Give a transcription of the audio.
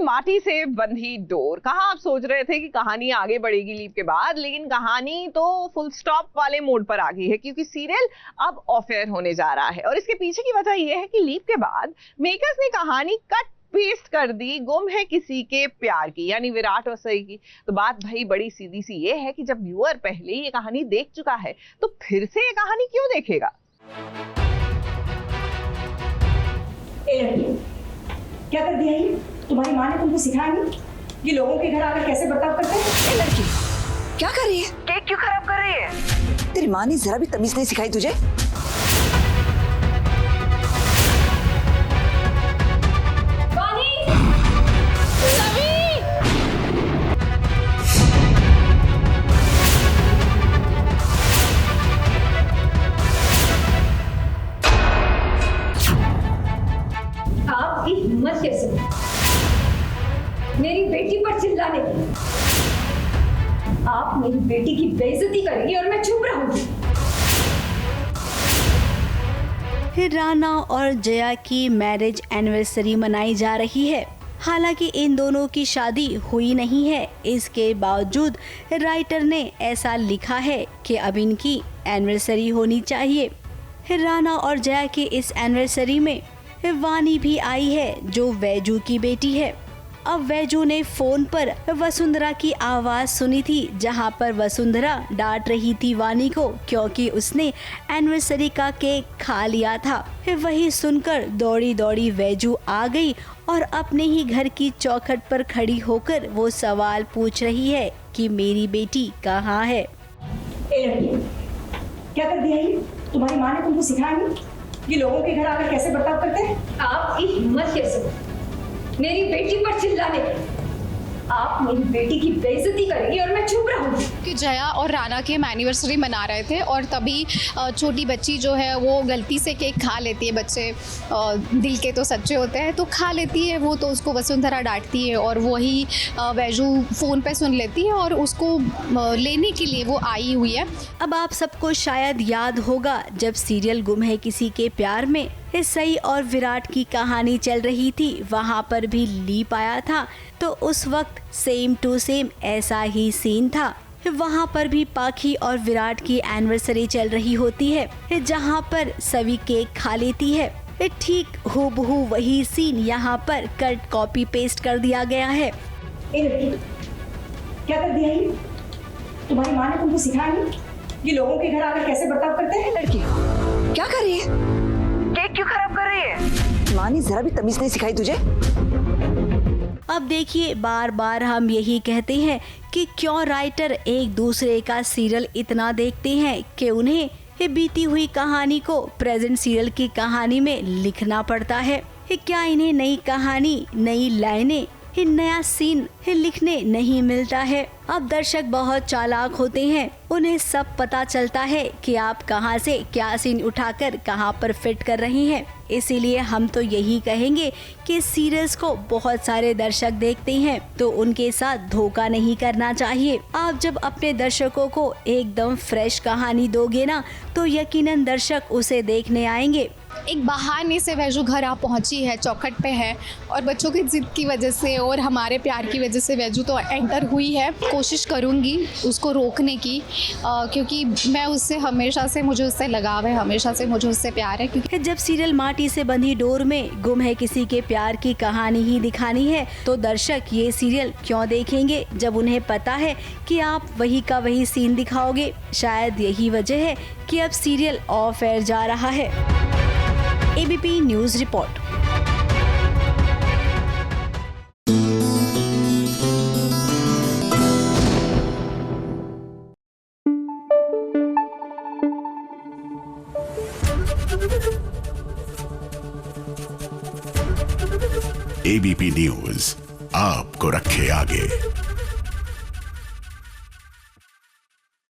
माटी से बंधी डोर। कहाँ आप सोच रहे थे कि कहानी आगे बढ़ेगी लीप के बाद, लेकिन कहानी तो फुल स्टॉप वाले मोड पर आ गई है, क्योंकि सीरियल अब ऑफ एयर होने जा रहा है। और इसके पीछे की वजह यह है कि लीप के बाद मेकर्स ने कहानी कट पेस्ट कर दी गुम है किसी के प्यार की, यानी विराट और सई की। तो बात भाई बड़ी सीधी सी ये है कि जब व्यूअर पहले ही ये कहानी देख चुका है तो फिर से ये कहानी क्यों देखेगा। क्या कर दिया ये? तुम्हारी माँ ने तुमको सिखाया नहीं कि लोगों के घर आकर कैसे बर्ताव करते हैं? लड़की क्या कर रही है? केक क्यों खराब कर रही है? तेरी माँ ने जरा भी तमीज नहीं सिखाई तुझे? आपकी हिम्मत कैसे मेरी बेटी पर चिल्लाने की? आप मेरी बेटी की बेइज्जती करेंगी और मैं चुप रहूंगी। राना और जया की मैरिज एनिवर्सरी मनाई जा रही है। हालांकि इन दोनों की शादी हुई नहीं है, इसके बावजूद राइटर ने ऐसा लिखा है कि अब इनकी एनिवर्सरी होनी चाहिए। राना और जया की इस एनिवर्सरी में वानी भी आई है, जो वैजू की बेटी है। अब वैजू ने फोन पर वसुंधरा की आवाज सुनी थी, जहां पर वसुंधरा डांट रही थी वानी को क्योंकि उसने एनिवर्सरी का केक खा लिया था। वही सुनकर दौड़ी दौड़ी वैजू आ गई और अपने ही घर की चौखट पर खड़ी होकर वो सवाल पूछ रही है कि मेरी बेटी कहाँ है। क्या कर दिया ये? तुम्हारी माँ ने तुमको सिखाया नहीं कि लोगों के घर आकर कैसे बर्ताव करते हैं? आपकी हिम्मत कैसे मेरी बेटी पर चिल्लाने की? आप मेरी बेटी की बेइज्जती करेंगी और मैं चुप रहूंगी। कि जया और राना की हम एनिवर्सरी मना रहे थे और तभी छोटी बच्ची जो है वो गलती से केक खा लेती है। बच्चे दिल के तो सच्चे होते हैं, तो खा लेती है वो, तो उसको वसुंधरा डांटती है और वही वैजू फ़ोन पे सुन लेती है और उसको लेने के लिए वो आई हुई है। अब आप सबको शायद याद होगा, जब सीरियल गुम है किसी के प्यार में सई और विराट की कहानी चल रही थी, वहाँ पर भी लीप आया था, तो उस वक्त सेम टू सेम ऐसा ही सीन था। वहाँ पर भी पाखी और विराट की एनिवर्सरी चल रही होती है, जहाँ पर सभी केक खा लेती है। ठीक हूबहू वही सीन यहाँ पर कट कॉपी पेस्ट कर दिया गया है। क्या कर दिया ये? तुम्हारी माँ ने तुमको सिखाया नहीं कि लोगों के घर आकर कैसे बर्ताव करते हैं? लड़की क्या कर रही है? केक क्यों खराब कर रही है? माँ ने जरा भी तमीज नहीं सिखाई तुझे? अब देखिए, बार बार हम यही कहते हैं कि क्यों राइटर एक दूसरे का सीरियल इतना देखते हैं कि उन्हें बीती हुई कहानी को प्रेजेंट सीरियल की कहानी में लिखना पड़ता है। क्या इन्हें नई कहानी, नई लाइनें, नया सीन लिखने नहीं मिलता है? अब दर्शक बहुत चालाक होते हैं, उन्हें सब पता चलता है कि आप कहां से क्या सीन उठाकर कहां पर फिट कर रहे हैं। इसीलिए हम तो यही कहेंगे कि सीरियल्स को बहुत सारे दर्शक देखते हैं, तो उनके साथ धोखा नहीं करना चाहिए। आप जब अपने दर्शकों को एकदम फ्रेश कहानी दोगे ना, तो यकीनन दर्शक उसे देखने आएंगे। एक बहाने से वैजू घर आ पहुंची है, चौखट पे है, और बच्चों की जिद की वजह से और हमारे प्यार की वजह से वैजू तो एंटर हुई है। कोशिश करूंगी उसको रोकने की, क्योंकि मैं उससे हमेशा से, मुझे उससे लगाव है, हमेशा से मुझे उससे प्यार है। क्योंकि जब सीरियल माटी से बंधी डोर में गुम है किसी के प्यार की कहानी ही दिखानी है, तो दर्शक ये सीरियल क्यों देखेंगे जब उन्हें पता है कि आप वही का वही सीन दिखाओगे। शायद यही वजह है कि अब सीरियल ऑफ एयर जा रहा है। ABP news report. ABP news आपको रखे आगे।